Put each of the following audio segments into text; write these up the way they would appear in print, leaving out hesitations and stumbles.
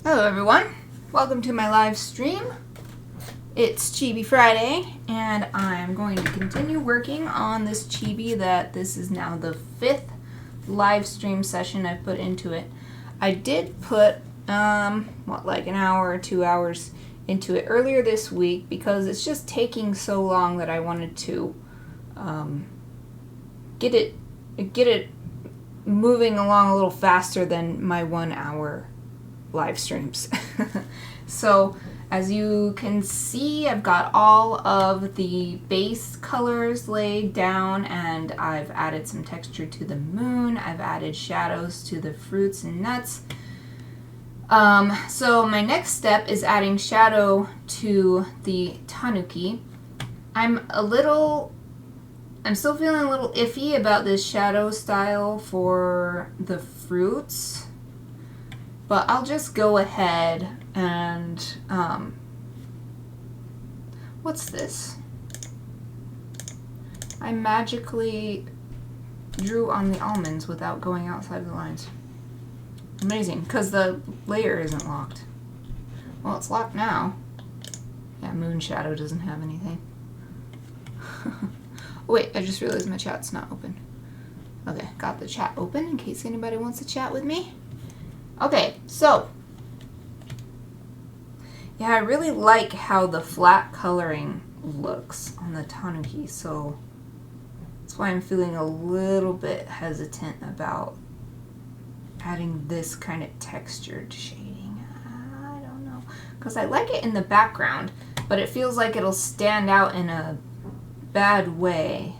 Hello everyone, welcome to my live stream. It's Chibi Friday and I'm going to continue working on this chibi that this is now the 5th live stream session I've put into it. I did put like an hour or 2 hours into it earlier this week because it's just taking so long that I wanted to get it moving along a little faster than my 1 hour live streams. So as you can see, I've got all of the base colors laid down and I've added some texture to the moon. I've added shadows to the fruits and nuts. So my next step is adding shadow to the Tanuki. I'm still feeling a little iffy about this shadow style for the fruits. But I'll just go ahead and, what's this? I magically drew on the almonds without going outside the lines. Amazing, because the layer isn't locked. Well, it's locked now. Yeah, moon shadow doesn't have anything. Wait, I just realized my chat's not open. Okay, got the chat open in case anybody wants to chat with me. Okay, so, yeah, I really like how the flat coloring looks on the Tanuki, so that's why I'm feeling a little bit hesitant about adding this kind of textured shading. I don't know, because I like it in the background, but it feels like it'll stand out in a bad way.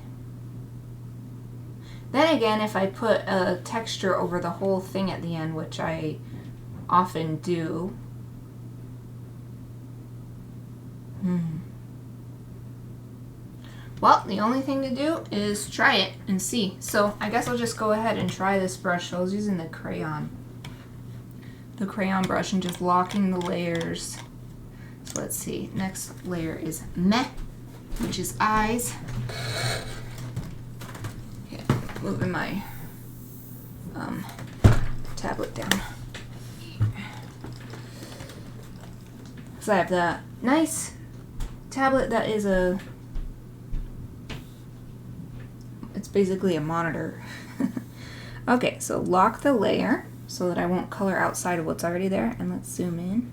Then again, if I put a texture over the whole thing at the end, which I often do. Well, the only thing to do is try it and see. So I guess I'll just go ahead and try this brush. So I was using the crayon brush and just locking the layers. So let's see. Next layer is meh, which is eyes. Moving my tablet down. So I have the nice tablet that is it's basically a monitor. Okay, so lock the layer so that I won't color outside of what's already there, and let's zoom in.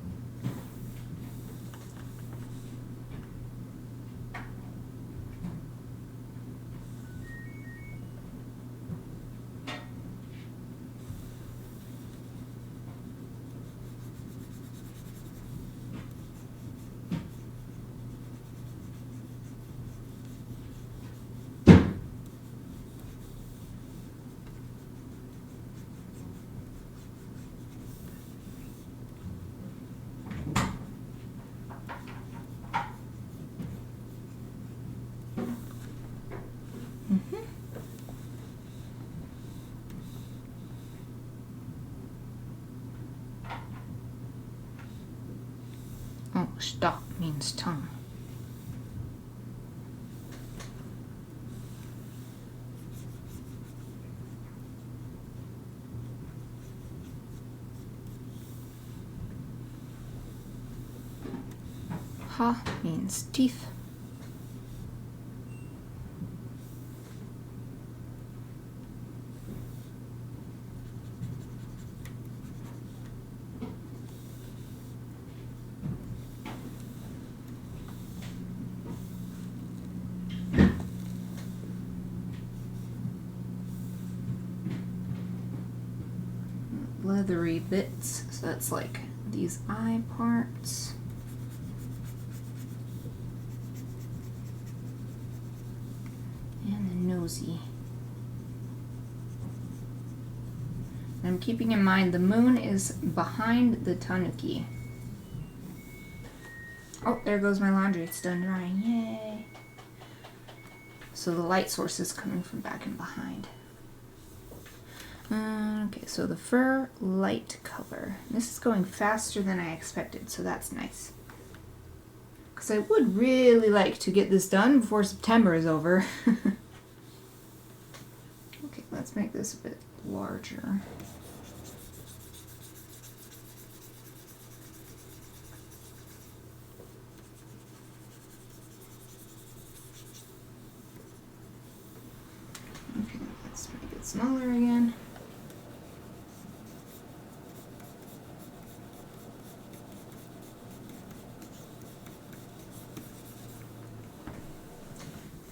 Oh, stalk means tongue. Ha means teeth. Leathery bits, so that's like these eye parts. And the nosy. And I'm keeping in mind the moon is behind the Tanuki. Oh, there goes my laundry, it's done drying, yay! So the light source is coming from back and behind. Okay, so the fur light color. This is going faster than I expected, so that's nice. Because I would really like to get this done before September is over. Okay, let's make this a bit larger. smaller again.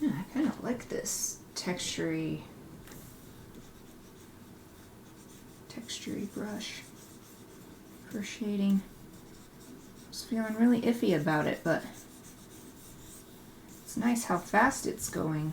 Yeah, I kind of like this textury brush for shading. I was feeling really iffy about it, but it's nice how fast it's going.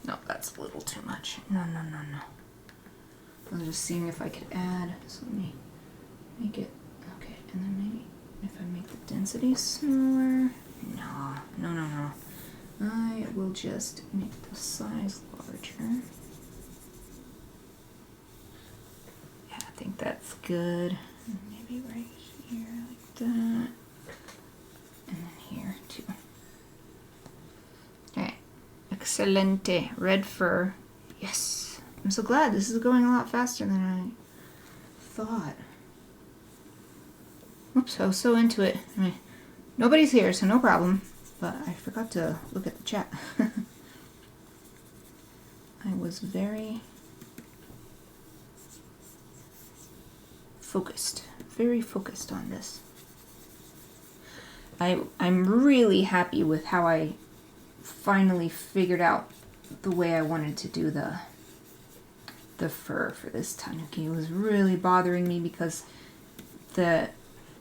No, that's a little too much. No. I was just seeing if I could add, so let me make it, okay, and then maybe if I make the density smaller, no. I will just make the size larger. Yeah, I think that's good. Maybe right here like that, and then here too. Okay, excelente, red fur, yes. I'm so glad this is going a lot faster than I thought. Oops, I was so into it. I mean, nobody's here, so no problem. But I forgot to look at the chat. I was very focused on this. I'm really happy with how I finally figured out the way I wanted to do the fur for this Tanuki. It was really bothering me because the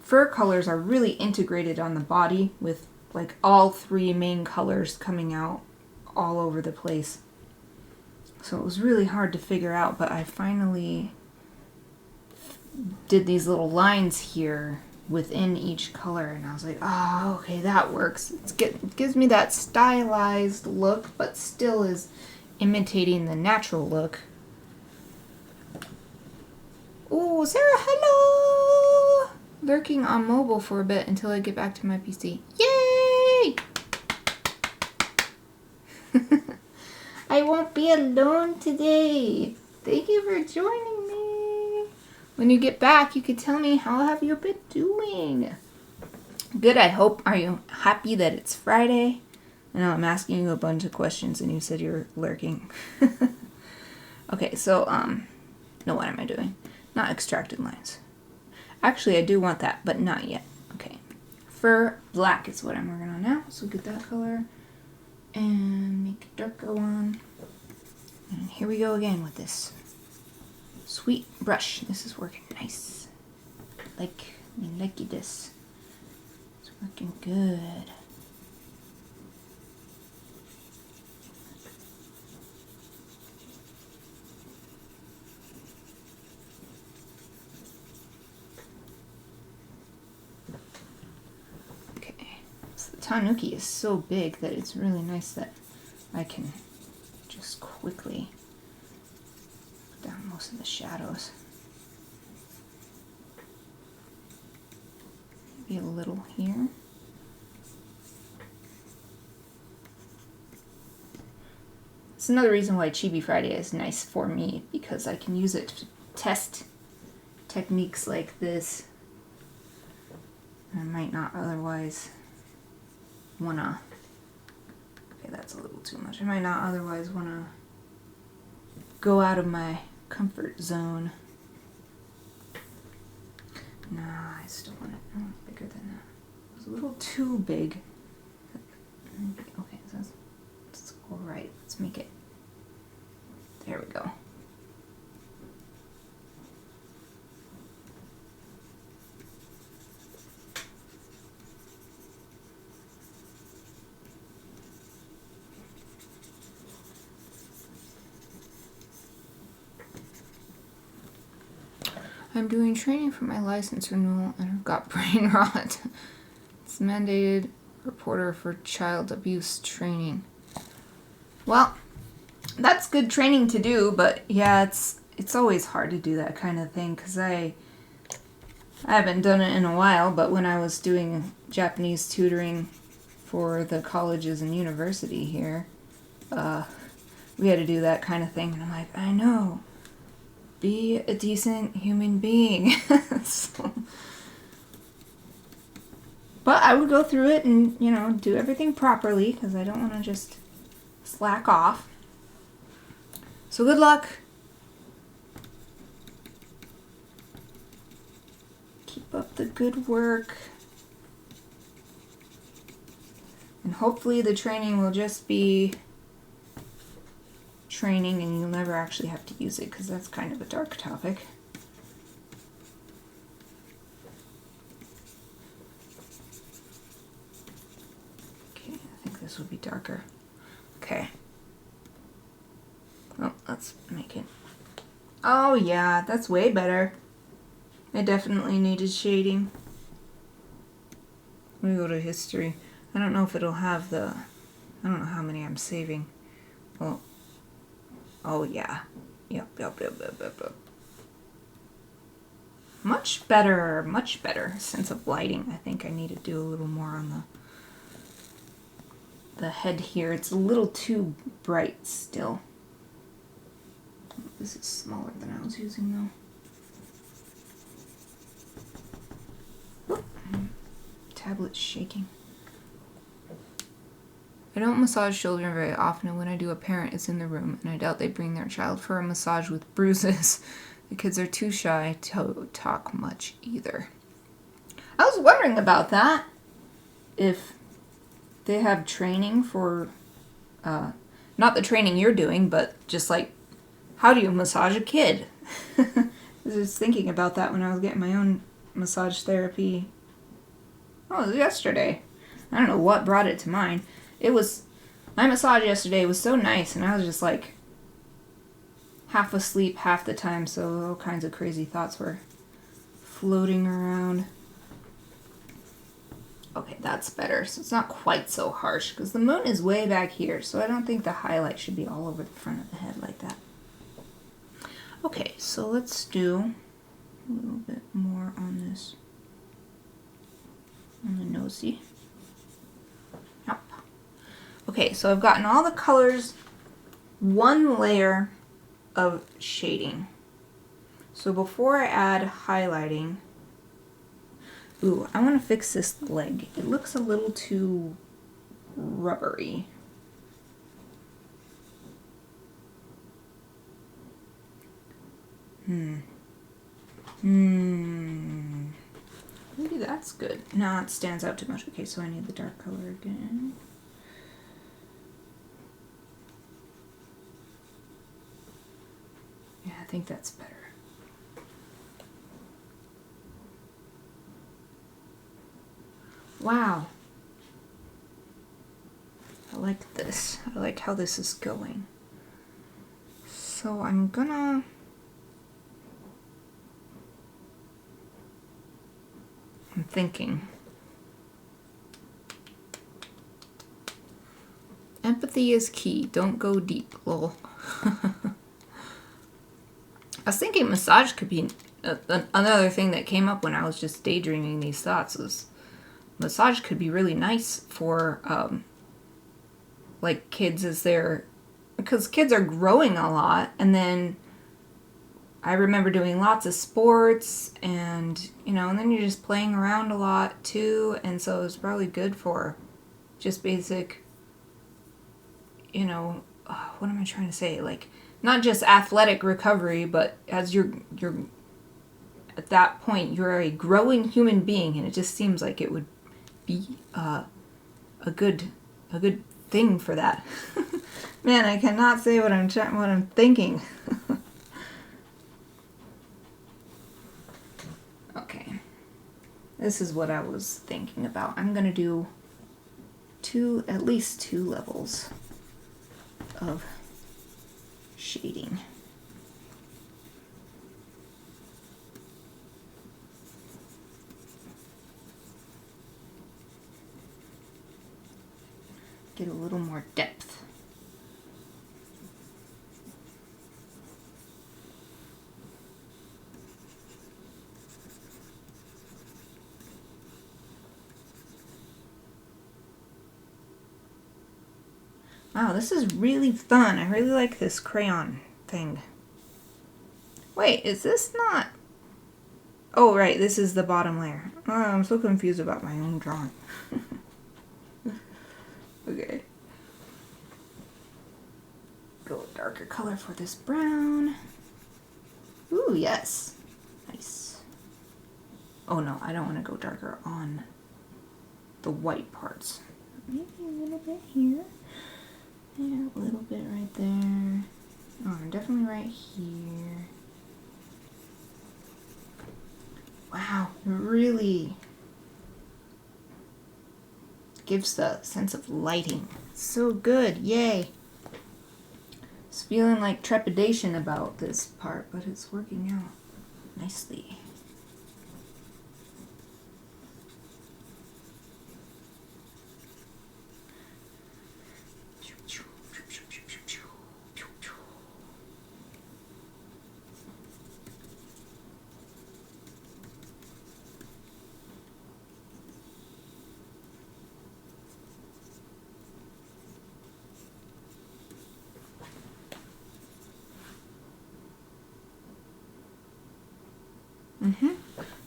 fur colors are really integrated on the body with like all three main colors coming out all over the place. So it was really hard to figure out, but I finally did these little lines here within each color, and I was like, oh, okay, that works. It gives me that stylized look, but still is imitating the natural look. Oh, Sarah, hello! Lurking on mobile for a bit until I get back to my PC. Yay! I won't be alone today. Thank you for joining me. When you get back, you could tell me how have you been doing. Good, I hope. Are you happy that it's Friday? I know I'm asking you a bunch of questions and you said you're lurking. Okay, so, no, what am I doing? Not extracted lines. Actually, I do want that, but not yet. Okay. Fur black is what I'm working on now. So get that color and make a darker one. And here we go again with this sweet brush. This is working nice. Like this. It's working good. Tanuki is so big that it's really nice that I can just quickly put down most of the shadows. Maybe a little here. It's another reason why Chibi Friday is nice for me, because I can use it to test techniques like this. I might not otherwise wanna, okay, that's a little too much. I might not otherwise wanna go out of my comfort zone. No, I still want it bigger than that. It was a little too big. Okay, so that's all right. Let's make it, there we go. I'm doing training for my license renewal and I've got brain rot. It's mandated reporter for child abuse training. Well, that's good training to do, but yeah, it's always hard to do that kind of thing because I haven't done it in a while, but when I was doing Japanese tutoring for the colleges and university here, we had to do that kind of thing. And I'm like, I know. Be a decent human being. So, but I would go through it and, you know, do everything properly because I don't want to just slack off. So good luck. Keep up the good work. And hopefully the training will just be training and you'll never actually have to use it because that's kind of a dark topic. Okay, I think this would be darker. Okay. Oh, let's make it. Oh yeah, that's way better. I definitely needed shading. Let me go to history. I don't know if it'll have the... I don't know how many I'm saving. Well, oh yeah. Yep. Much better, much better sense of lighting. I think I need to do a little more on the head here. It's a little too bright still. This is smaller than I was using though. Oop. Tablet's shaking. I don't massage children very often, and when I do, a parent is in the room, and I doubt they bring their child for a massage with bruises. The kids are too shy to talk much either. I was wondering about that. If they have training for, not the training you're doing, but just like, how do you massage a kid? I was just thinking about that when I was getting my own massage therapy. Oh, it was yesterday. I don't know what brought it to mind. It was, my massage yesterday was so nice, and I was just like half asleep half the time, so all kinds of crazy thoughts were floating around. Okay, that's better. So it's not quite so harsh, because the moon is way back here, so I don't think the highlight should be all over the front of the head like that. Okay, so let's do a little bit more on this, on the nosy. Yep. Okay, so I've gotten all the colors, one layer of shading. So before I add highlighting, ooh, I want to fix this leg. It looks a little too rubbery. Maybe that's good. No, it stands out too much. Okay, so I need the dark color again. Yeah, I think that's better. Wow. I like this. I like how this is going. So I'm gonna... I'm thinking. Empathy is key. Don't go deep, lol. I was thinking massage could be another thing that came up when I was just daydreaming these thoughts. Was massage could be really nice for like kids as they're, because kids are growing a lot, and then I remember doing lots of sports, and you know, and then you're just playing around a lot too, and so it's probably good for just basic, you know, what am I trying to say, like not just athletic recovery, but as you're at that point you're a growing human being, and it just seems like it would be a good thing for that. Man, I cannot say what I'm thinking. Okay, this is what I was thinking about. I'm gonna do at least two levels of shading. Get a little more depth. Wow, this is really fun. I really like this crayon thing. Wait, is this not... Oh, right, this is the bottom layer. Oh, I'm so confused about my own drawing. Okay. Go a darker color for this brown. Ooh, yes. Nice. Oh no, I don't want to go darker on the white parts. Maybe a little bit here. And a little bit right there. Oh, definitely right here. Wow, it really gives the sense of lighting. So good, yay. It's feeling like trepidation about this part, but it's working out nicely.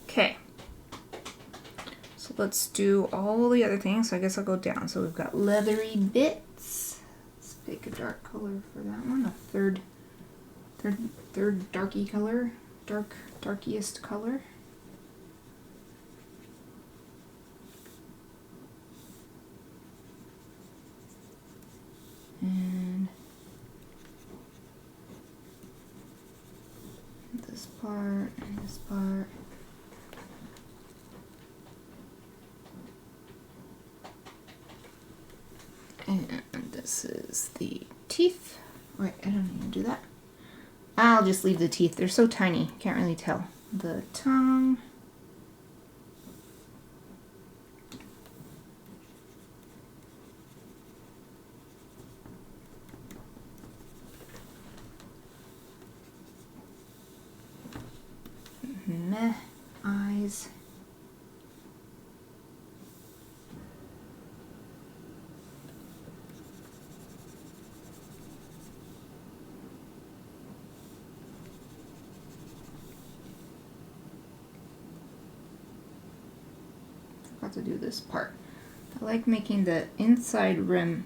Okay. So let's do all the other things. So I guess I'll go down. So we've got leathery bits. Let's pick a dark color for that one. A third darky color. Darkiest color. And this part and this part. And this is the teeth. Wait, I don't even do that. I'll just leave the teeth. They're so tiny. Can't really tell. The tongue. Meh. Eyes. To do this part. I like making the inside rim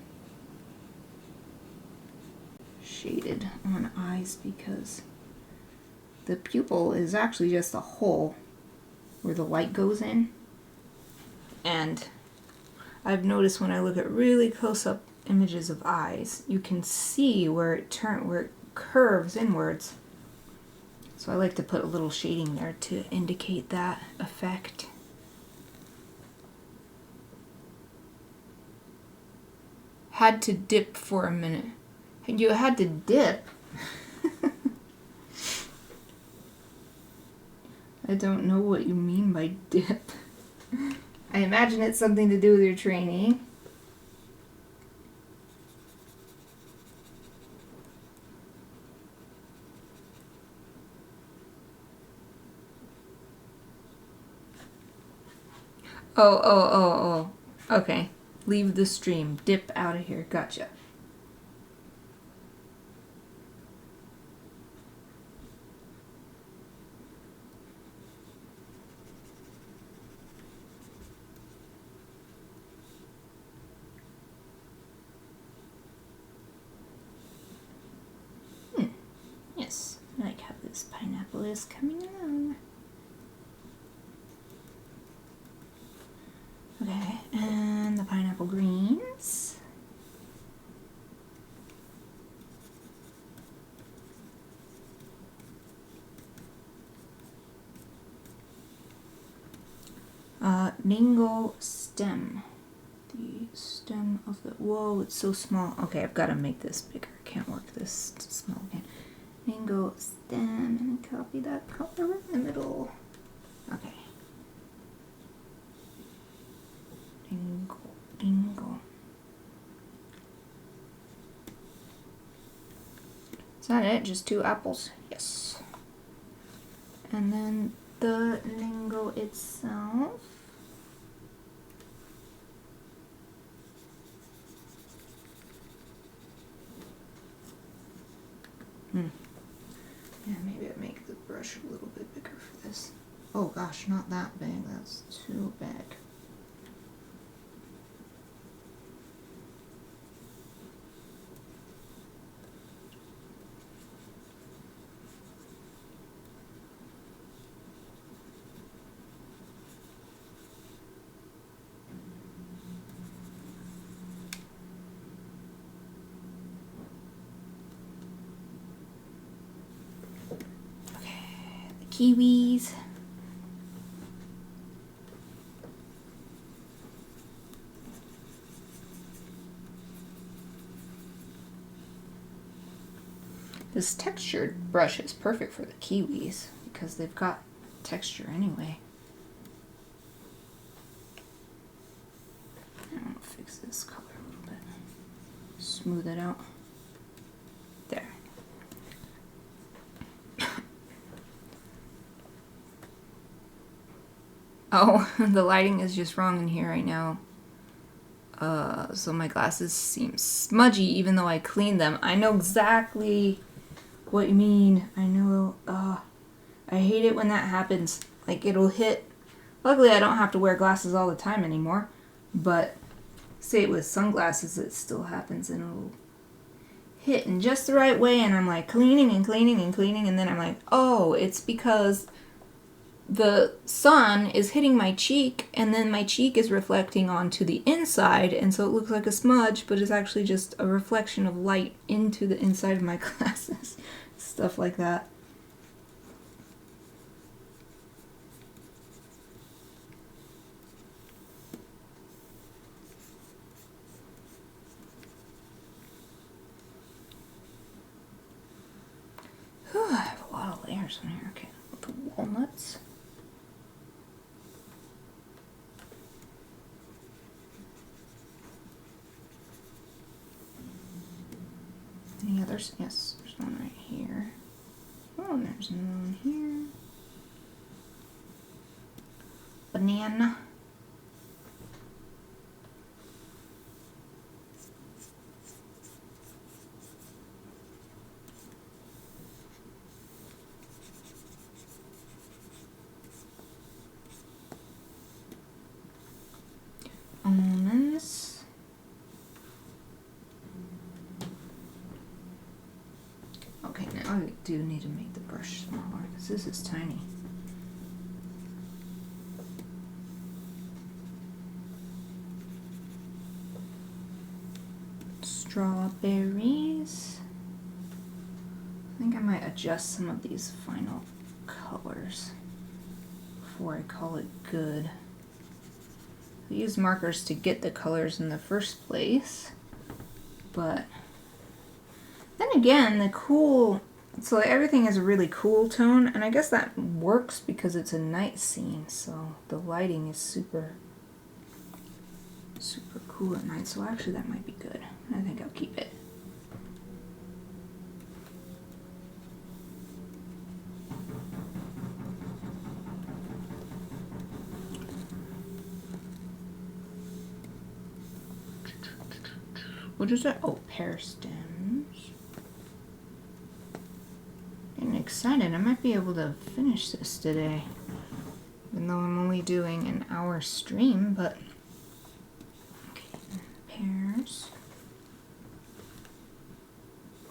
shaded on eyes because the pupil is actually just a hole where the light goes in, and I've noticed when I look at really close-up images of eyes, you can see where it curves inwards. So I like to put a little shading there to indicate that effect. Had to dip for a minute. You had to dip? I don't know what you mean by dip. I imagine it's something to do with your training. Oh. Okay. Leave the stream. Dip out of here. Gotcha. Yes. I like how this pineapple is coming along. Okay, and the pineapple greens. Mango stem. The stem of the... Whoa, it's so small. Okay, I've got to make this bigger. Can't work this small again. Mango stem, and copy that color in the middle. Okay. Dingle. Is that it? Just 2 apples? Yes. And then the lingo itself. Yeah, maybe I make the brush a little bit bigger for this. Oh gosh, not that big. That's too big. Kiwis. This textured brush is perfect for the kiwis because they've got texture anyway. I'm gonna fix this color a little bit. Smooth it out. There. Oh, the lighting is just wrong in here right now. So my glasses seem smudgy even though I cleaned them. I know exactly what you mean. I know, I hate it when that happens. Like, it'll hit. Luckily, I don't have to wear glasses all the time anymore. But, say it with sunglasses, it still happens and it'll hit in just the right way. And I'm like cleaning and cleaning and cleaning. And then I'm like, oh, it's because the sun is hitting my cheek, and then my cheek is reflecting onto the inside, and so it looks like a smudge, but it's actually just a reflection of light into the inside of my glasses. Stuff like that. Whew, I have a lot of layers in here. Okay, the walnuts. Any others? Yes, there's one right here. Oh, and there's another one here. Banana. Almonds. Okay, now I do need to make the brush smaller because this is tiny. Strawberries. I think I might adjust some of these final colors before I call it good. I use markers to get the colors in the first place, but then again, the cool, so everything is a really cool tone, and I guess that works because it's a night scene, so the lighting is super cool at night, so actually that might be good. I think I'll keep it. What is that? Oh, pear stems. Getting excited. I might be able to finish this today. Even though I'm only doing an hour stream, but... Okay, pears.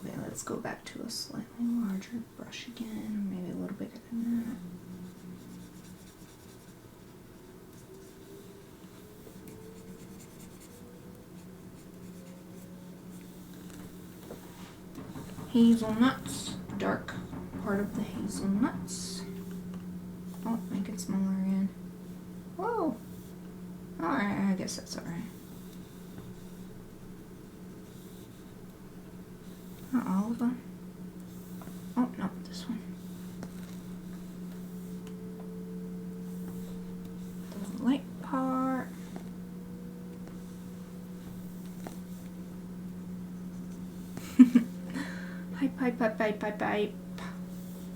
Okay, let's go back to a slightly larger brush again. Maybe a little bigger than that. Hazelnuts, dark part of the hazelnuts. Oh, make it smaller again. Whoa! Alright, I guess that's alright. Not all of them. Oh, no, this one. The light part. Pipe, pipe, pipe, pipe, pipe, pipe.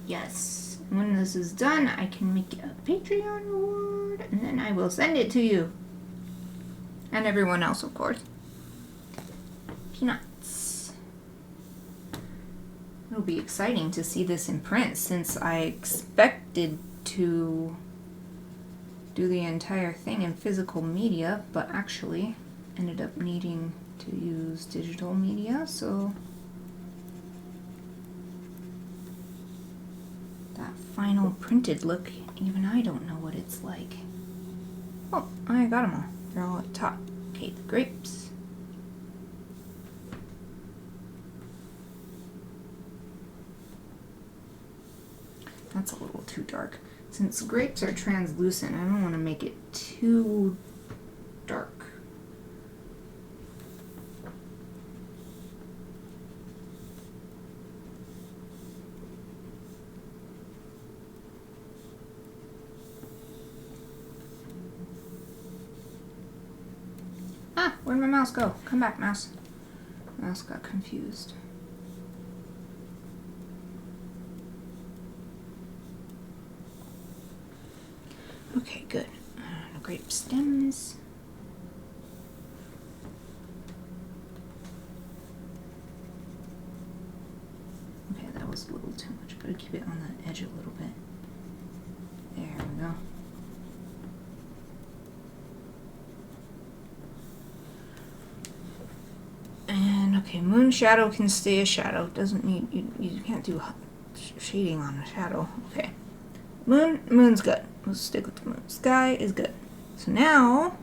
Yes. When this is done, I can make a Patreon reward, and then I will send it to you. And everyone else, of course. Peanuts. It'll be exciting to see this in print since I expected to do the entire thing in physical media, but actually ended up needing to use digital media, so that final printed look, even I don't know what it's like. Oh, I got them all. They're all at the top. Okay, the grapes. That's a little too dark. Since grapes are translucent, I don't want to make it too dark. Ah, where'd my mouse go? Come back, mouse. Mouse got confused. Okay, good. Grape stems. Okay, that was a little too much. Gotta keep it on the edge a little bit. There we go. And okay, moon shadow can stay a shadow. Doesn't need, you can't do shading on a shadow. Okay. Moon's good. We'll stick with the moon. Sky is good. So now,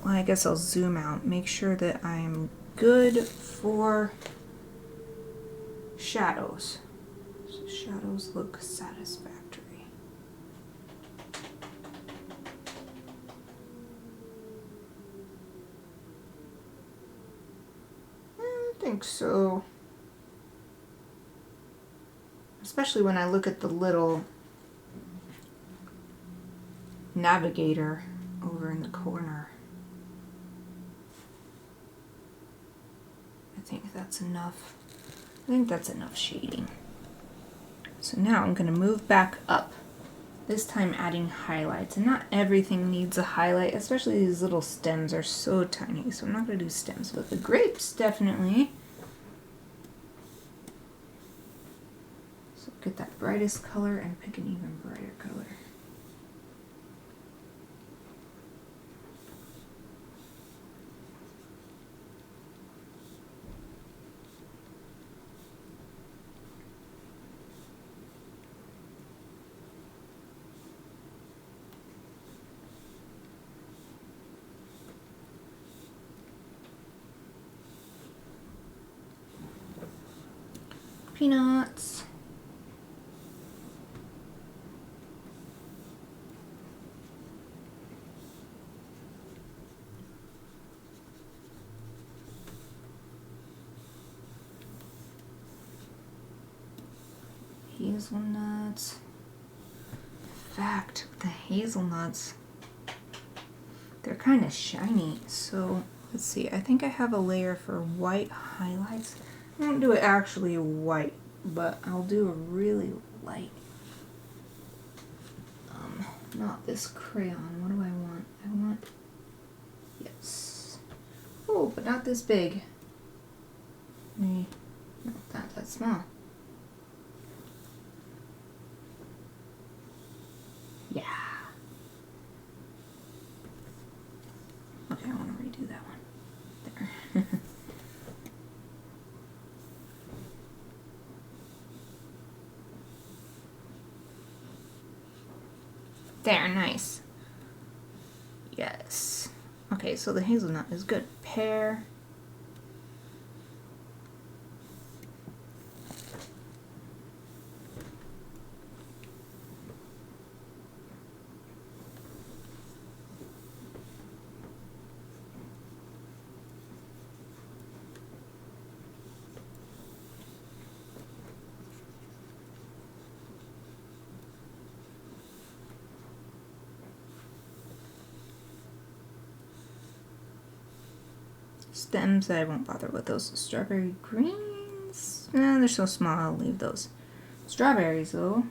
well, I guess I'll zoom out. Make sure that I'm good for shadows. So shadows look satisfactory. I think so. Especially when I look at the little navigator over in the corner. I think that's enough. I think that's enough shading. So now I'm going to move back up. This time adding highlights. And not everything needs a highlight, especially these little stems are so tiny. So I'm not going to do stems, but the grapes definitely. Get that brightest color and pick an even brighter color. Peanuts. Hazelnuts. In fact, the hazelnuts, they're kind of shiny. So let's see, I think I have a layer for white highlights. I won't do it actually white, but I'll do a really light. Not this crayon. What do I want? I want, yes. Oh, but not this big. Maybe not that small. Yeah. Okay, I want to redo that one. There. There, nice. Yes. Okay, so the hazelnut is good. Pear. Stems, I won't bother with those. Strawberry greens, they're so small, I'll leave those. Strawberries, though.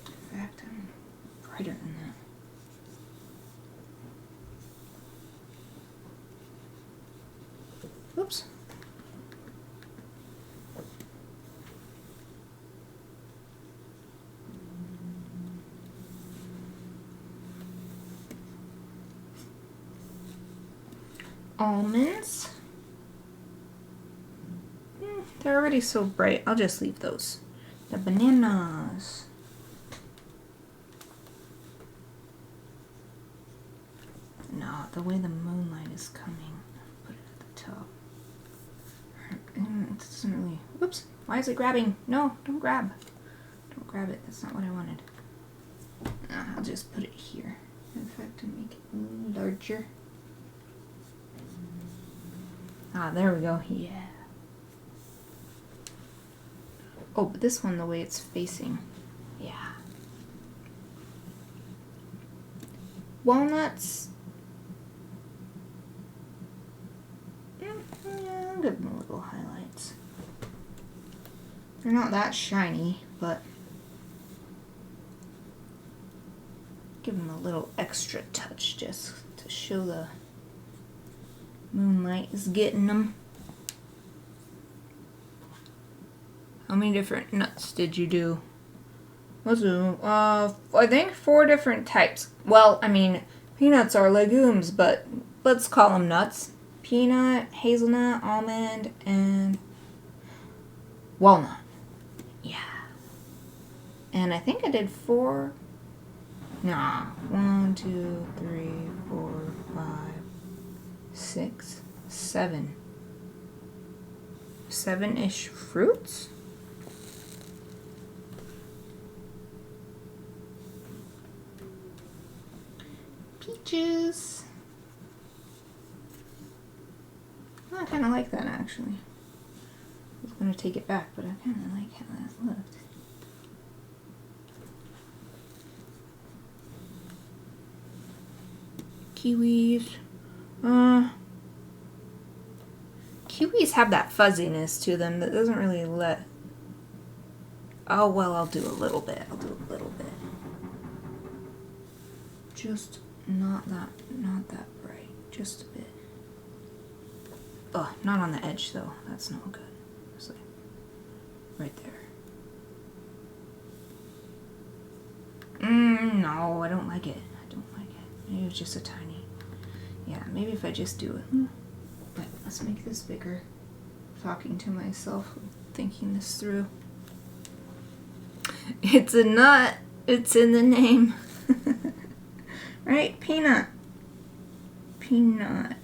In fact, I'm brighter than that. Whoops. Almonds. They're already so bright. I'll just leave those. The bananas. No, the way the moonlight is coming. Put it at the top. It doesn't really... Whoops. Why is it grabbing? No, don't grab. Don't grab it. That's not what I wanted. I'll just put it here. In fact, to make it a little larger. Ah, there we go. Yeah. Oh, but this one, the way it's facing. Yeah. Walnuts. Yeah, I'll give them a little highlights. They're not that shiny, but give them a little extra touch just to show the moonlight is getting them. How many different nuts did you do? I think 4 different types. Well, I mean, peanuts are legumes, but let's call them nuts. Peanut, hazelnut, almond, and walnut. Yeah. And I think I did 4. Nah. 1, 2, 3, 4, 5, 6, 7. 7-ish fruits? Peaches. Oh, I kind of like that actually. I was going to take it back, but I kind of like how that looked. Kiwis. Kiwis have that fuzziness to them that doesn't really let... Oh, well, I'll do a little bit. Just not that bright. Just a bit. Oh, not on the edge, though. That's not good. It's like right there. No, I don't like it. Maybe it's just a tiny... Yeah, maybe if I just do it. But let's make this bigger. Talking to myself, thinking this through. It's a nut. It's in the name. Right? Peanut. Peanut.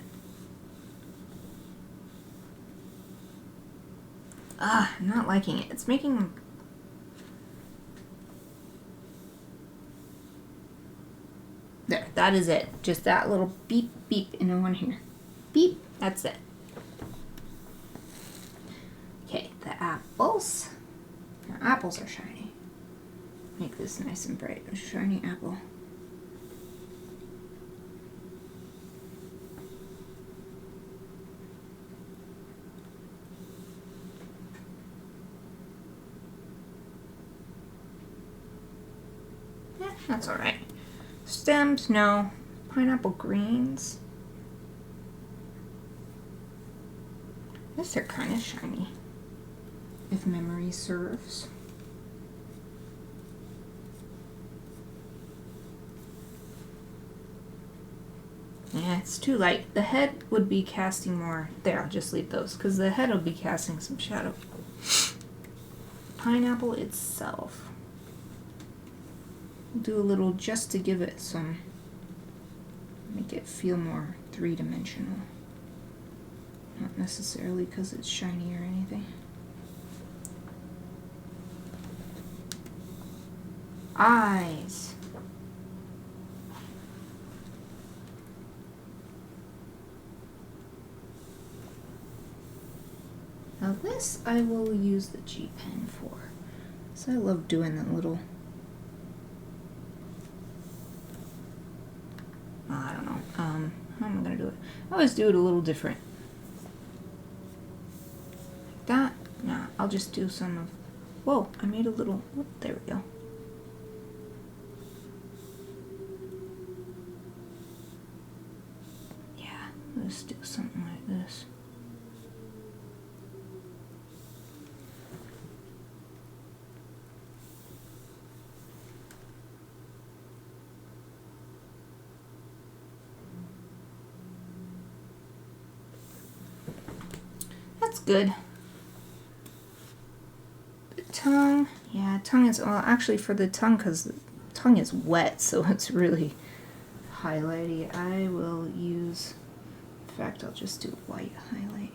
Ah, I'm not liking it. It's making... There, that is it. Just that little beep, beep in the one here. Beep, that's it. Okay, the apples. Now, apples are shiny. Make this nice and bright. A shiny apple. Yeah, that's alright. Stems, no. Pineapple greens. I guess they're kind of shiny, if memory serves. Yeah, it's too light. The head would be casting more. There, I'll just leave those, because the head will be casting some shadow. Pineapple itself. Do a little just to give it some, make it feel more three-dimensional. Not necessarily because it's shiny or anything. Eyes. Now this I will use the G pen for. So I love doing that little... I don't know. How am I going to do it? I always do it a little different. Like that. Nah, I'll just do some of... Whoa, I made a little... Oh, there we go. Yeah, let's do something like this. good. The tongue, yeah, tongue is, well, actually for the tongue, because the tongue is wet, so it's really highlighty. I will use, in fact, I'll just do white highlight.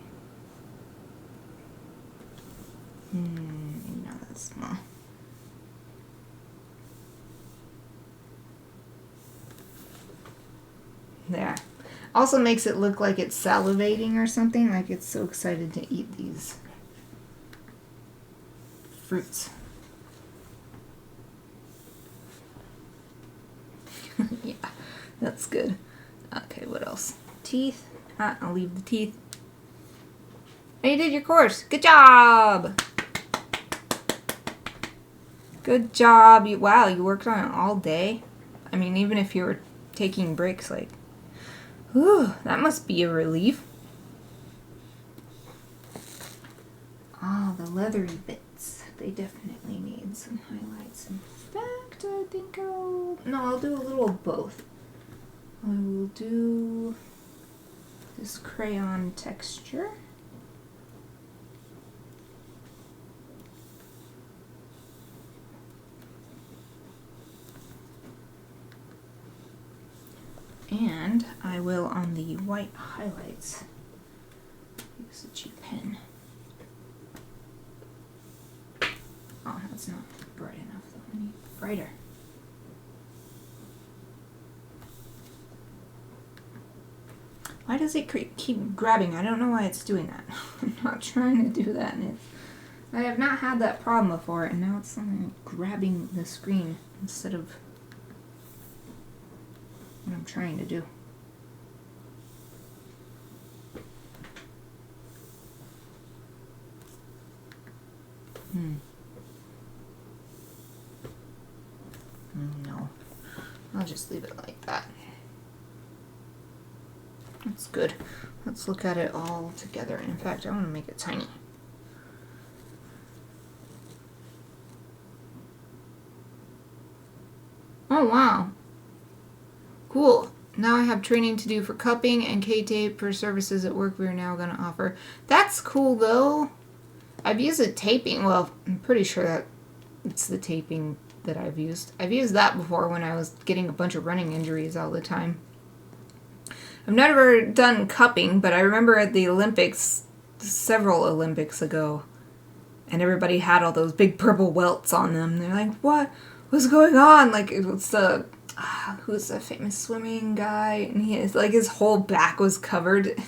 Maybe not that small. There. Also makes it look like it's salivating or something, like it's so excited to eat these fruits. Yeah, that's good. Okay, what else? Teeth. I'll leave the teeth. Oh, you did your course. Good job! Good job. Wow, you worked on it all day? I mean, even if you were taking breaks, like, whew, that must be a relief. Oh, the leathery bits. They definitely need some highlights. In fact, I think I'll do a little of both. I will do this crayon texture. And I will, on the white highlights, use a cheap pen. Oh, that's not bright enough, though. I need brighter. Why does it keep grabbing? I don't know why it's doing that. I'm not trying to do that. And I have not had that problem before, and now it's grabbing the screen instead of what I'm trying to do. No, I'll just leave it like that. That's good. Let's look at it all together. In fact, I want to make it tiny. Oh, wow. Cool. Now I have training to do for cupping and K-tape for services at work we are now going to offer. That's cool, though. I've used it taping. Well, I'm pretty sure that it's the taping that I've used. I've used that before when I was getting a bunch of running injuries all the time. I've never done cupping, but I remember at the Olympics, several Olympics ago, and everybody had all those big purple welts on them. They're like, what? What's going on? Like, it was the... who's the famous swimming guy? And his whole back was covered.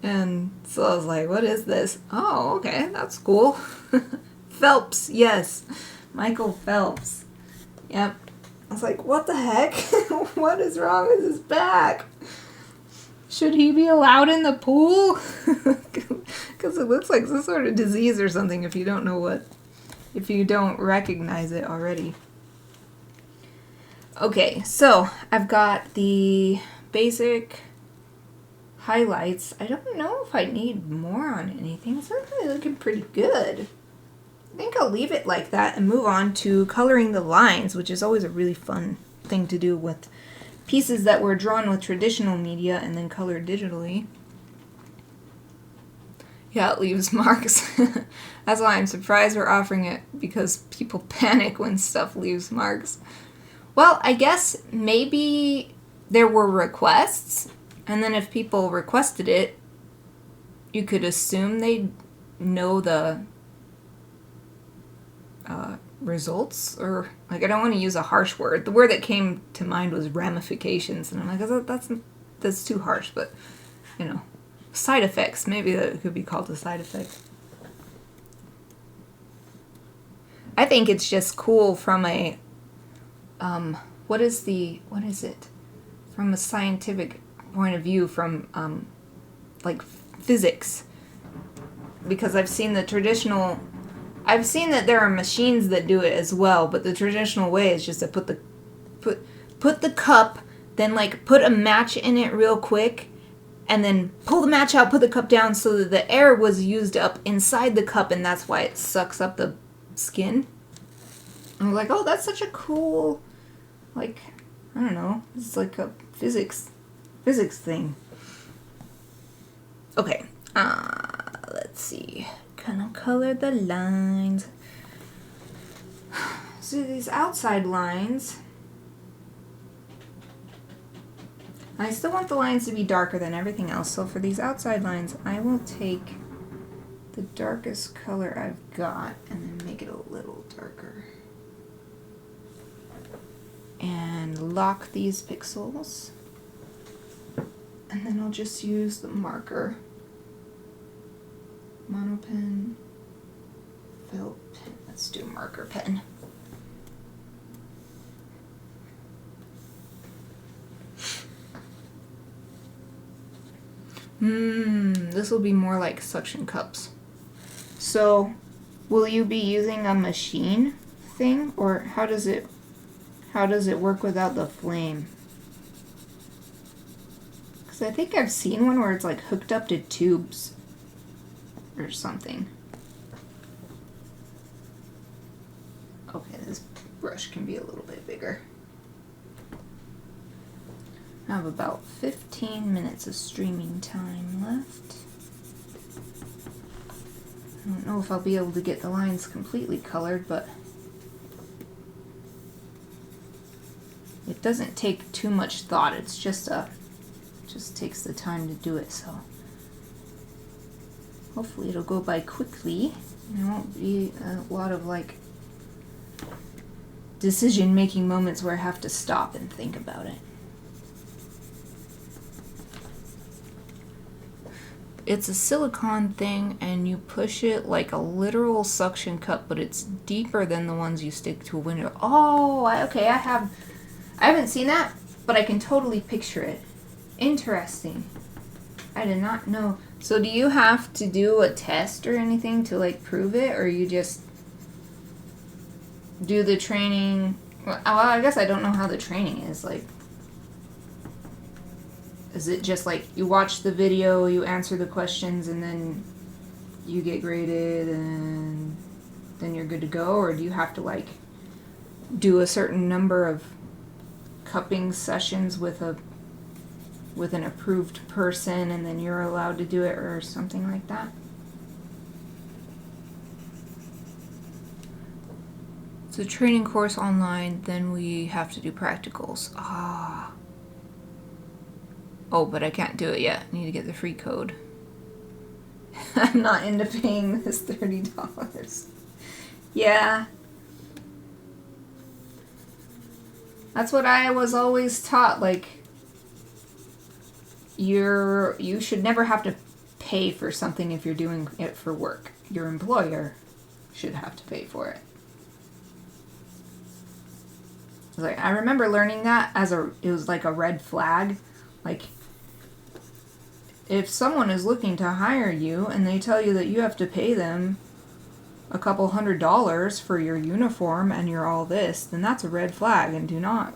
And so I was like, what is this? Oh, okay, that's cool. Phelps, yes. Michael Phelps. Yep. I was like, what the heck? What is wrong with his back? Should he be allowed in the pool? Because it looks like some sort of disease or something if you don't recognize it already. Okay, so I've got the basic highlights. I don't know if I need more on anything. It's actually looking pretty good. I think I'll leave it like that and move on to coloring the lines, which is always a really fun thing to do with pieces that were drawn with traditional media and then colored digitally. Yeah, it leaves marks. That's why I'm surprised we're offering it, because people panic when stuff leaves marks. Well, I guess maybe there were requests, and then if people requested it, you could assume they'd know the results, or, like, I don't want to use a harsh word. The word that came to mind was ramifications, and I'm like, that's too harsh, but, you know, side effects. Maybe that could be called a side effect. I think it's just cool from a, what is it? From a scientific point of view, from, like, physics. Because I've seen that there are machines that do it as well, but the traditional way is just to put the cup, then, like, put a match in it real quick, and then pull the match out, put the cup down so that the air was used up inside the cup, and that's why it sucks up the skin. And I was like, oh, that's such a cool, like, I don't know, it's like a physics thing. Okay, Let's see. Gonna color the lines. So these outside lines, I still want the lines to be darker than everything else. So for these outside lines, I will take the darkest color I've got and then make it a little darker. And lock these pixels. And then I'll just use the marker. Mono pen, felt pen. Let's do marker pen. This will be more like suction cups. So, will you be using a machine thing, or how does it work without the flame? Because I think I've seen one where it's like hooked up to tubes or something. Okay, this brush can be a little bit bigger. I have about 15 minutes of streaming time left. I don't know if I'll be able to get the lines completely colored, but it doesn't take too much thought. It's just takes the time to do it, so hopefully it'll go by quickly. There won't be a lot of like decision-making moments where I have to stop and think about it. It's a silicone thing, and you push it like a literal suction cup, but it's deeper than the ones you stick to a window. Oh, okay, I haven't seen that, but I can totally picture it. Interesting. I did not know. So do you have to do a test or anything to like prove it, or you just do the training? Well, I guess I don't know how the training is. Like, is it just like you watch the video, you answer the questions, and then you get graded and then you're good to go? Or do you have to like do a certain number of cupping sessions with an approved person and then you're allowed to do it, or something like that? It's a training course online, then we have to do practicals. Oh, but I can't do it yet. I need to get the free code. I'm not into paying this $30. Yeah. That's what I was always taught. Like, you should never have to pay for something if you're doing it for work. Your employer should have to pay for it. Like, I remember learning that it was like a red flag. Like, if someone is looking to hire you and they tell you that you have to pay them a couple $100s for your uniform and you're all this, then that's a red flag, and do not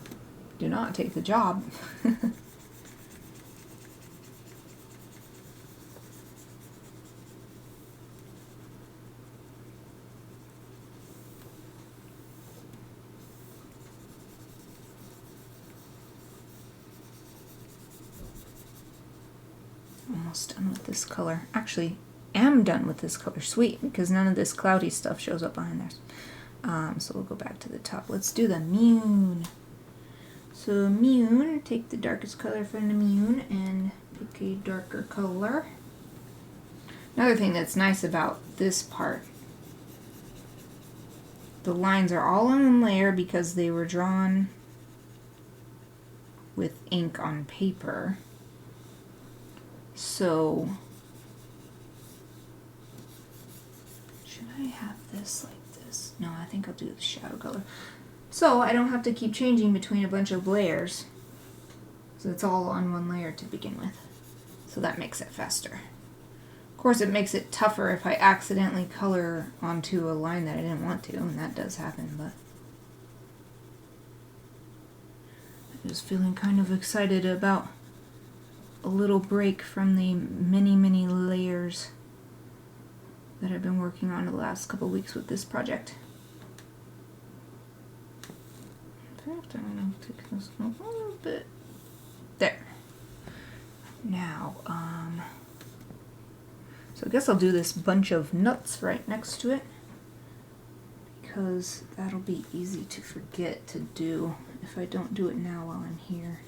take the job. Almost done with this color. Actually, am done with this color. Sweet, because none of this cloudy stuff shows up behind there. So we'll go back to the top. Let's do the moon. So moon, take the darkest color from the moon and pick a darker color. Another thing that's nice about this part, the lines are all on one layer because they were drawn with ink on paper. So, should I have this like this? No, I think I'll do the shadow color. So I don't have to keep changing between a bunch of layers. So it's all on one layer to begin with. So that makes it faster. Of course, it makes it tougher if I accidentally color onto a line that I didn't want to, and that does happen, but I'm just feeling kind of excited about a little break from the many layers that I've been working on the last couple weeks with this project. In fact, I'm going to take this a little bit. There. Now, So I guess I'll do this bunch of nuts right next to it, because that'll be easy to forget to do if I don't do it now while I'm here.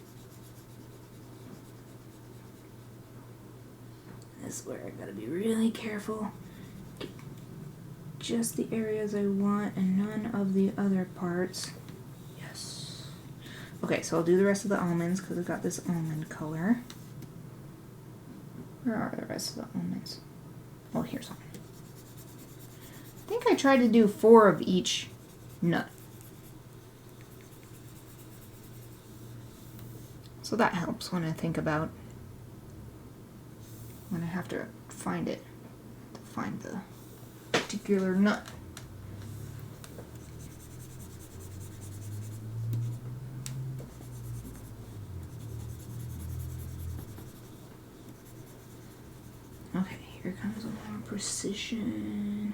This is where I gotta be really careful. Get just the areas I want and none of the other parts. Yes. Okay, so I'll do the rest of the almonds because I've got this almond color. Where are the rest of the almonds? Oh, here's one. I think I tried to do 4 of each nut. So that helps when I think about when I have to find it, to find the particular nut. Okay, here comes a more precision.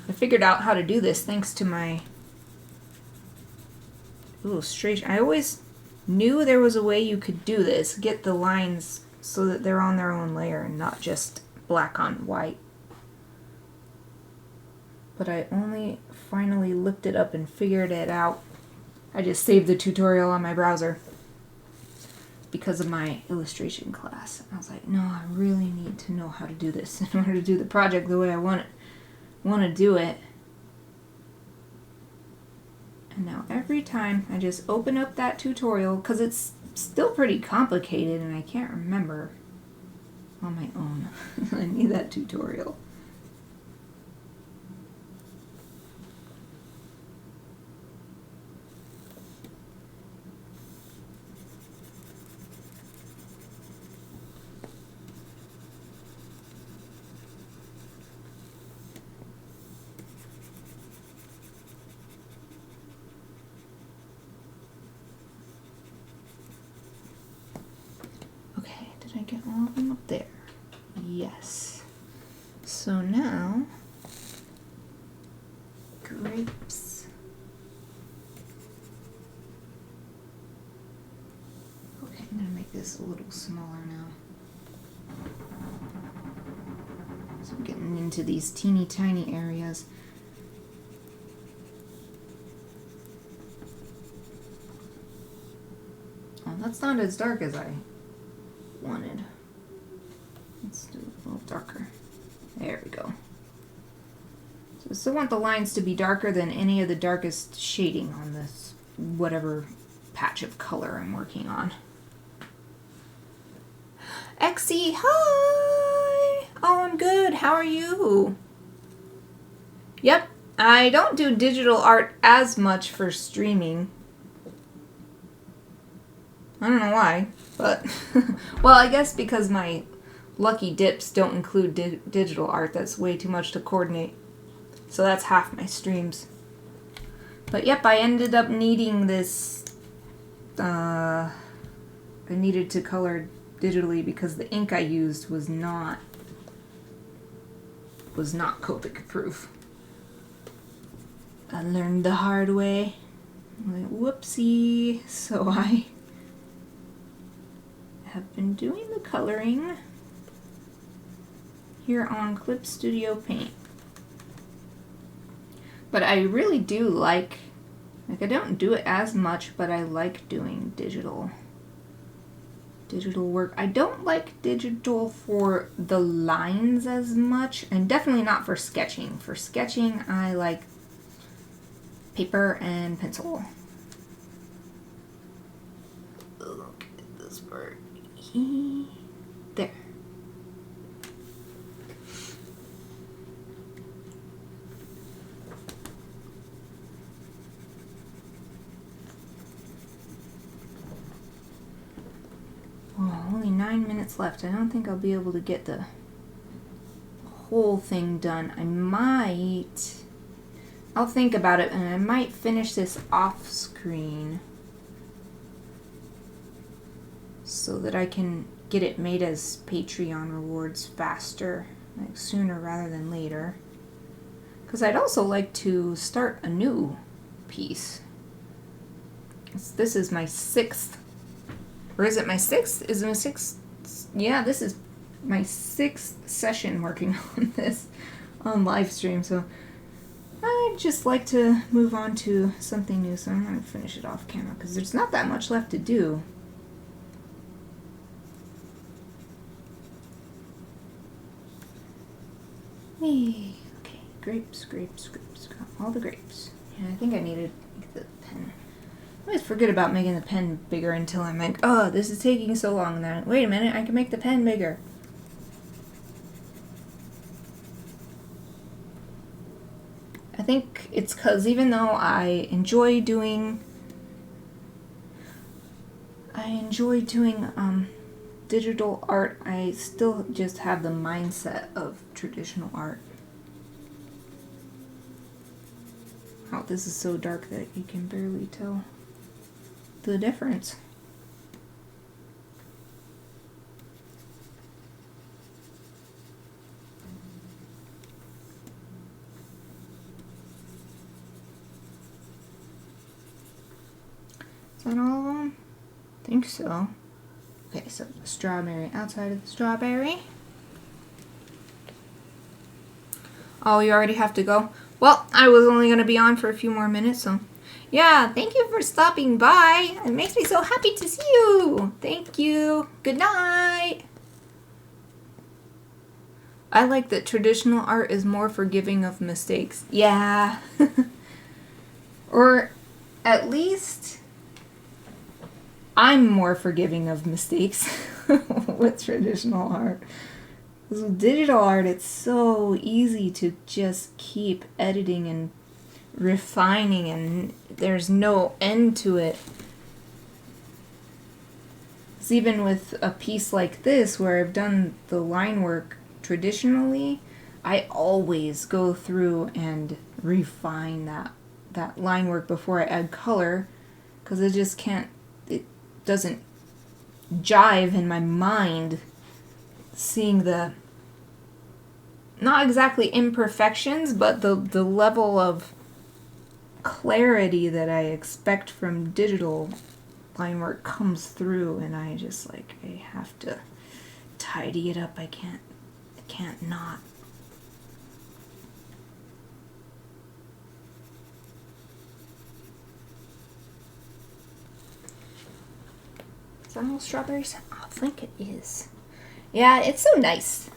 I figured out how to do this thanks to my illustration. I always knew there was a way you could do this, get the lines so that they're on their own layer and not just black on white. But I only finally looked it up and figured it out. I just saved the tutorial on my browser because of my illustration class. I was like, no, I really need to know how to do this in order to do the project the way I want to do it. And now every time I just open up that tutorial, because it's still pretty complicated and I can't remember on my own. I need that tutorial. Did I get all of them up there? Yes. So now, grapes. Okay, I'm gonna make this a little smaller now. So I'm getting into these teeny tiny areas. Oh, that's not as dark as I wanted. Let's do it a little darker. There we go. So I still want the lines to be darker than any of the darkest shading on this whatever patch of color I'm working on. Exie, hi! Oh, I'm good. How are you? Yep, I don't do digital art as much for streaming. I don't know why, but well, I guess because my lucky dips don't include digital art. That's way too much to coordinate. So that's half my streams. But yep, I ended up needing this. I needed to color digitally because the ink I used was not Copic proof. I learned the hard way. I'm like, whoopsie. So I have been doing the coloring here on Clip Studio Paint. But I really do like I don't do it as much, but I like doing digital work. I don't like digital for the lines as much, and definitely not for sketching. For sketching, I like paper and pencil. Look at this part. There. Oh, only 9 minutes left. I don't think I'll be able to get the whole thing done. I'll think about it, and I might finish this off screen so that I can get it made as Patreon rewards faster, like sooner rather than later. Because I'd also like to start a new piece. This is my 6th, or is it my 6th? Is it my 6th? Yeah, this is my 6th session working on this on live stream, so I'd just like to move on to something new, so I'm going to finish it off camera because there's not that much left to do. Hey, okay, grapes, all the grapes. Yeah, I think I needed the pen. I always forget about making the pen bigger until I'm like, oh, this is taking so long, and then, wait a minute, I can make the pen bigger. I think it's because even though I enjoy doing digital art, I still just have the mindset of traditional art. Oh, this is so dark that you can barely tell the difference. Is that all of them? I think so. Okay, so the strawberry, outside of the strawberry. Oh, you already have to go? Well, I was only going to be on for a few more minutes, so yeah, thank you for stopping by. It makes me so happy to see you. Thank you. Good night. I like that traditional art is more forgiving of mistakes. Yeah. Or at least I'm more forgiving of mistakes with traditional art. Because with digital art, it's so easy to just keep editing and refining, and there's no end to it. It's even with a piece like this, where I've done the line work traditionally, I always go through and refine that line work before I add color, because it just can't, it doesn't jive in my mind seeing the, not exactly imperfections, but the level of clarity that I expect from digital line work comes through, and I just like, I have to tidy it up. I can't not. Is that all strawberries? Oh, I think it is. Yeah, it's so nice.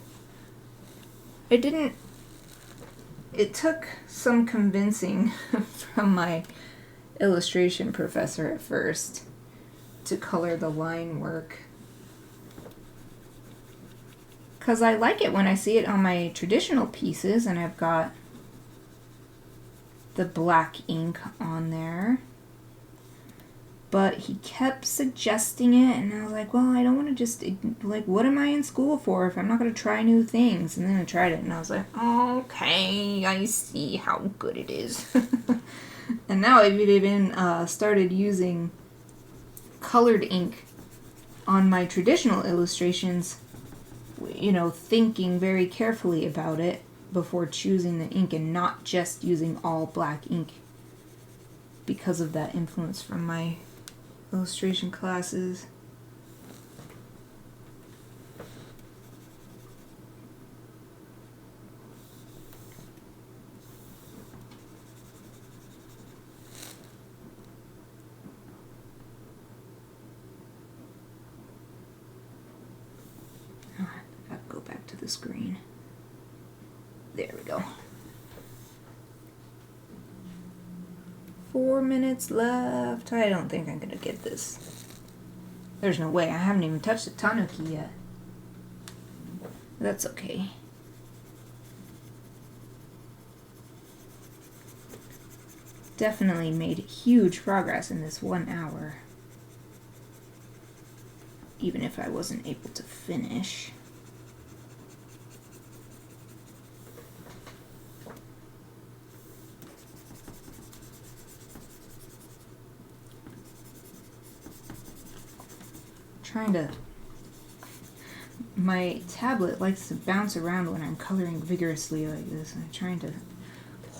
It took some convincing from my illustration professor at first to color the line work. Because I like it when I see it on my traditional pieces, and I've got the black ink on there. But he kept suggesting it, and I was like, well, I don't want to just, like, what am I in school for if I'm not going to try new things? And then I tried it, and I was like, okay, I see how good it is. And now I've even started using colored ink on my traditional illustrations, you know, thinking very carefully about it before choosing the ink, and not just using all black ink because of that influence from my illustration classes. Oh, I gotta go back to the screen. There we go. 4 minutes left. I don't think I'm gonna get this. There's no way. I haven't even touched the Tanuki yet. That's okay. Definitely made huge progress in this 1 hour. Even if I wasn't able to finish. Trying to, my tablet likes to bounce around when I'm coloring vigorously like this. I'm trying to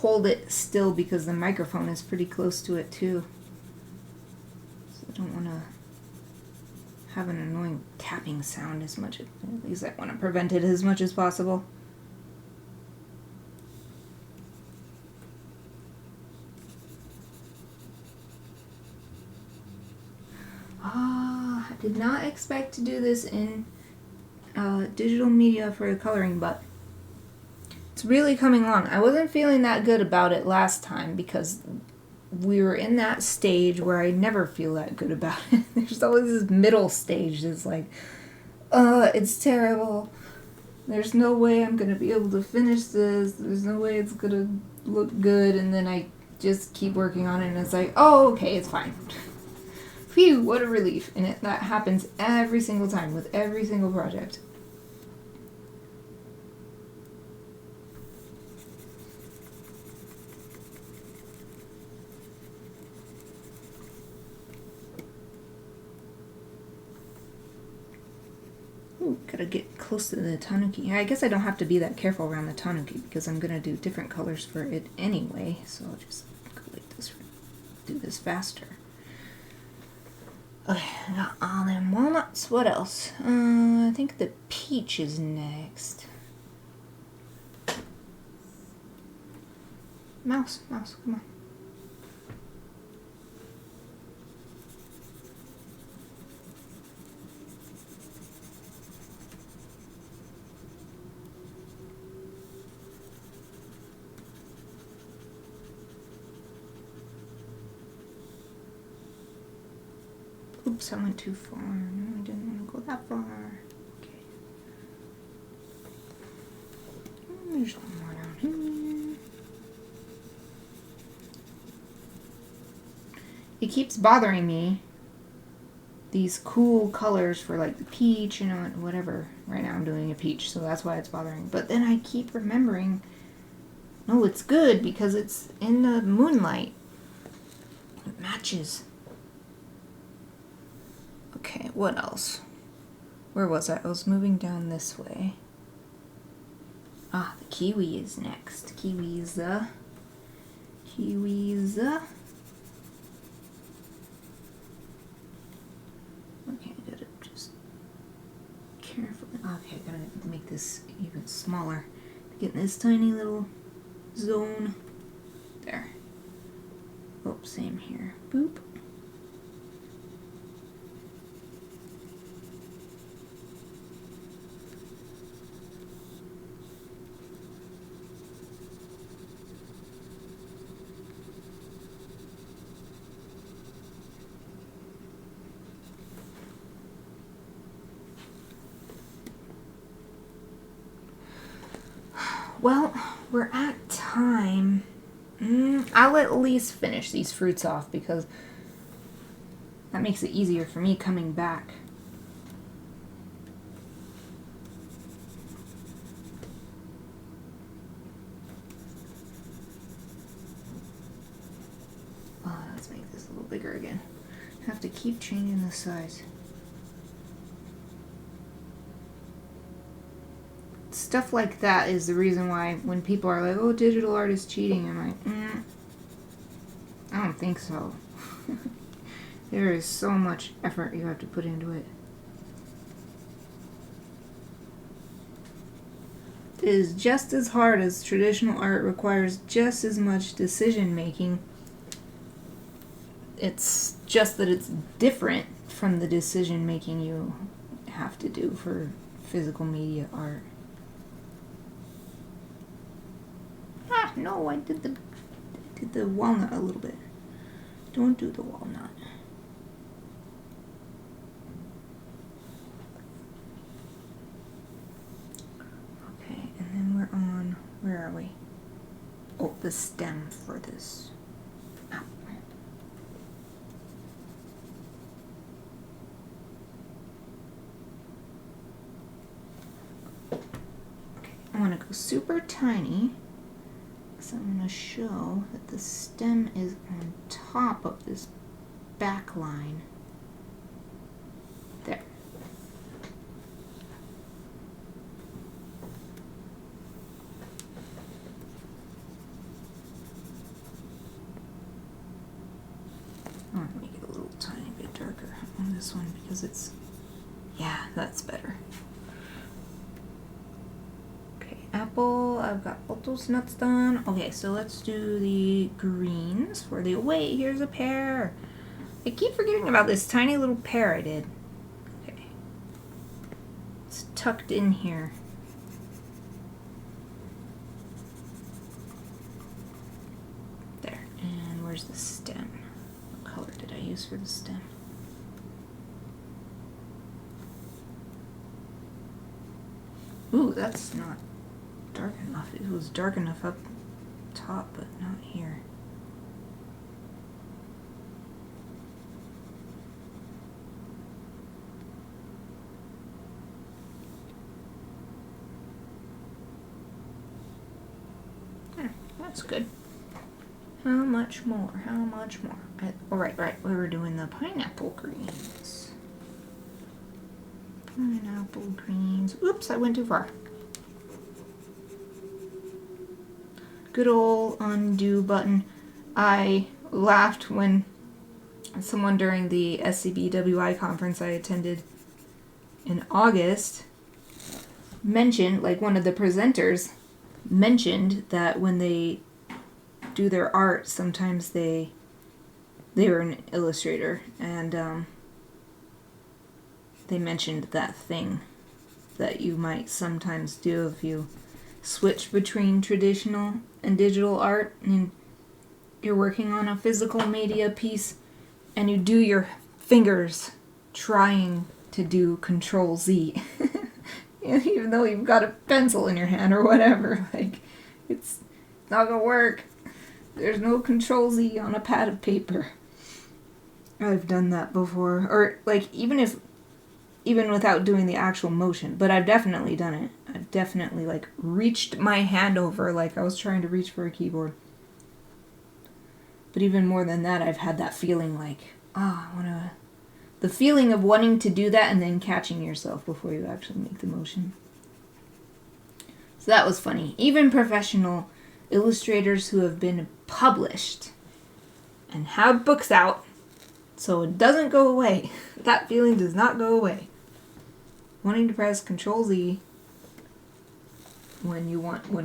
hold it still because the microphone is pretty close to it too. So I don't want to have an annoying tapping sound as much. At least I want to prevent it as much as possible. I did not expect to do this in digital media for the coloring, but it's really coming along. I wasn't feeling that good about it last time because we were in that stage where I never feel that good about it. There's always this middle stage that's like, it's terrible. There's no way I'm going to be able to finish this. There's no way it's going to look good. And then I just keep working on it and it's like, oh, okay, it's fine. Phew, what a relief. And that happens every single time with every single project. Ooh, gotta get close to the Tanuki. I guess I don't have to be that careful around the Tanuki because I'm gonna do different colors for it anyway. So I'll just go like this, do this faster. Okay, I got all them walnuts. What else? I think the peach is next. Mouse, come on. Oops, I went too far. No, I didn't want to go that far. Okay. There's one more down here. It keeps bothering me. These cool colors for like the peach, you know, whatever. Right now I'm doing a peach, so that's why it's bothering. But then I keep remembering, no, it's good because it's in the moonlight. It matches. Okay, what else? Where was I? I was moving down this way. Ah, the kiwi is next. Kiwis. Okay, I gotta just carefully. Okay, I gotta make this even smaller. Get in this tiny little zone. There. Oh, same here. Boop. Well, we're at time. I'll at least finish these fruits off because that makes it easier for me coming back. Let's make this a little bigger again. Have to keep changing the size. Stuff like that is the reason why when people are like, oh, digital art is cheating, I'm like, I don't think so. There is so much effort you have to put into it. It is just as hard as traditional art, requires just as much decision making. It's just that it's different from the decision making you have to do for physical media art. No, I did the walnut a little bit. Don't do the walnut. Okay, and then we're on, where are we? Oh, the stem for this apple. Okay, I want to go super tiny. So I'm going to show that the stem is on top of this back line. There. this one because it's, yeah, that's better. Okay, apple, I've got all those nuts done. Okay, so let's do the greens for the, wait, here's a pear. I keep forgetting about this tiny little pear I did. Okay. It's tucked in here. There, and where's the stem? What color did I use for the stem? Ooh, that's not dark enough. It was dark enough up top, but not here. There, that's good. How much more? How much more? Oh, right. We were doing the pineapple greens. Pineapple greens. Oops, I went too far. Good old undo button. I laughed when someone during the SCBWI conference I attended in August mentioned, like one of the presenters mentioned that when they do their art, sometimes they were an illustrator, and they mentioned that thing that you might sometimes do if you switch between traditional and digital art and you're working on a physical media piece and you do your fingers trying to do Control Z. Even though you've got a pencil in your hand or whatever, like, it's not gonna work. There's no Control Z on a pad of paper. I've done that before, or like even without doing the actual motion, but I've definitely done it. I've definitely like reached my hand over like I was trying to reach for a keyboard. But even more than that, I've had that feeling like, the feeling of wanting to do that and then catching yourself before you actually make the motion. So that was funny. Even professional illustrators who have been published and have books out, so it doesn't go away. That feeling does not go away. Wanting to press Control Z when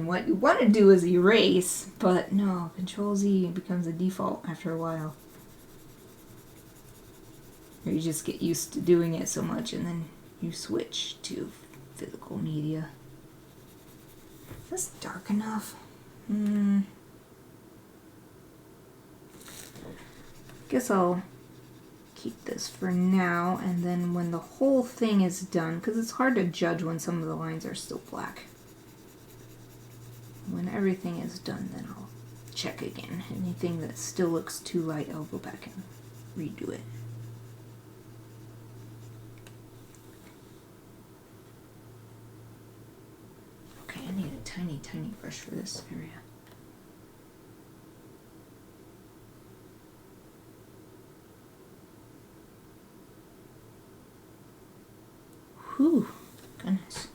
what you want to do is erase, but no, Control Z becomes a default after a while. Or you just get used to doing it so much and then you switch to physical media. Is this dark enough? Guess I'll keep this for now, and then when the whole thing is done, because it's hard to judge when some of the lines are still black. When everything is done, then I'll check again. Anything that still looks too light, I'll go back and redo it. Okay, I need a tiny, tiny brush for this area. Whew, goodness.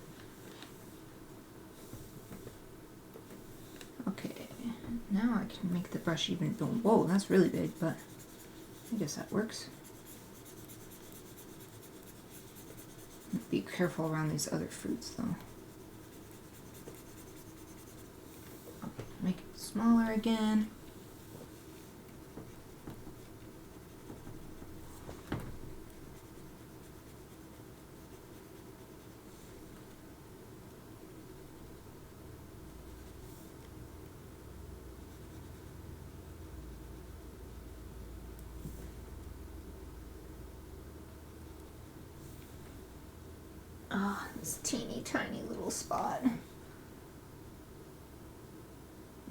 Okay, now I can make the brush even, whoa, that's really big, but I guess that works. Be careful around these other fruits though. Make it smaller again. Ah, this teeny tiny little spot.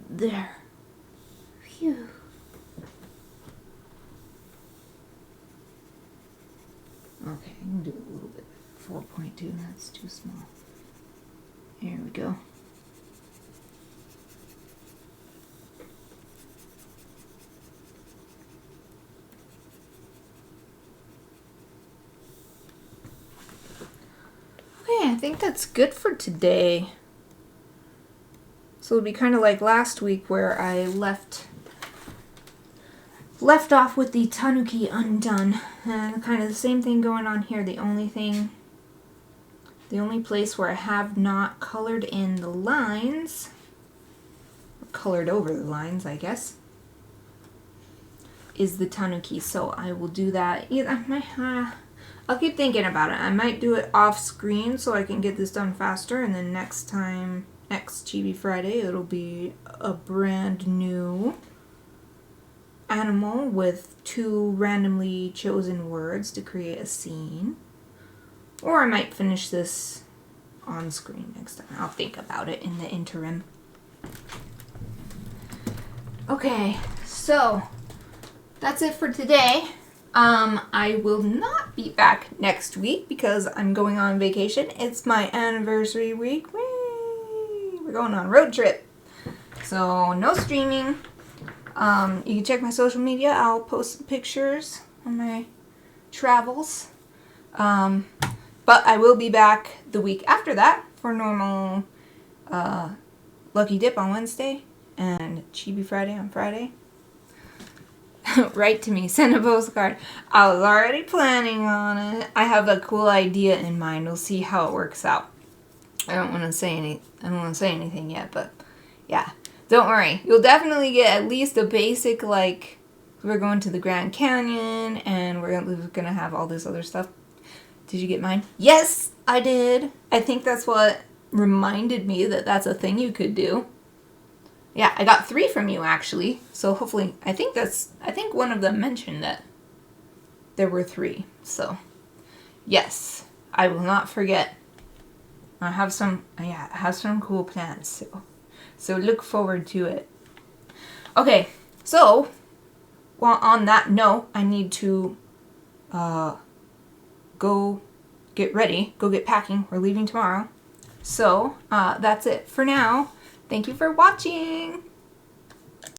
There. Phew. Okay, I can do it a little bit. 4.2, that's too small. Here we go. I think that's good for today. So it'll be kind of like last week where I left left off with the Tanuki undone. And kind of the same thing going on here. The only place where I have not colored in the lines, or colored over the lines, I guess, is the Tanuki. So I will do that. I'll keep thinking about it. I might do it off screen so I can get this done faster, and then next Chibi Friday, it'll be a brand new animal with 2 randomly chosen words to create a scene. Or I might finish this on screen next time. I'll think about it in the interim. Okay, so that's it for today. I will not be back next week because I'm going on vacation. It's my anniversary week. Whee! We're going on a road trip. So no streaming. You can check my social media. I'll post some pictures on my travels. But I will be back the week after that for normal Lucky Dip on Wednesday and Chibi Friday on Friday. Write to me, send a postcard. I was already planning on it. I have a cool idea in mind. We'll see how it works out. I don't want to say anything yet, but yeah. Don't worry. You'll definitely get at least a basic, like, we're going to the Grand Canyon and we're going to have all this other stuff. Did you get mine? Yes, I did. I think that's what reminded me that that's a thing you could do. Yeah, I got 3 from you, actually. So hopefully, I think one of them mentioned that there were 3. So, yes, I will not forget. I have some cool plans. So look forward to it. Okay, so, well, on that note, I need to go get ready, go get packing. We're leaving tomorrow. So, that's it for now. Thank you for watching.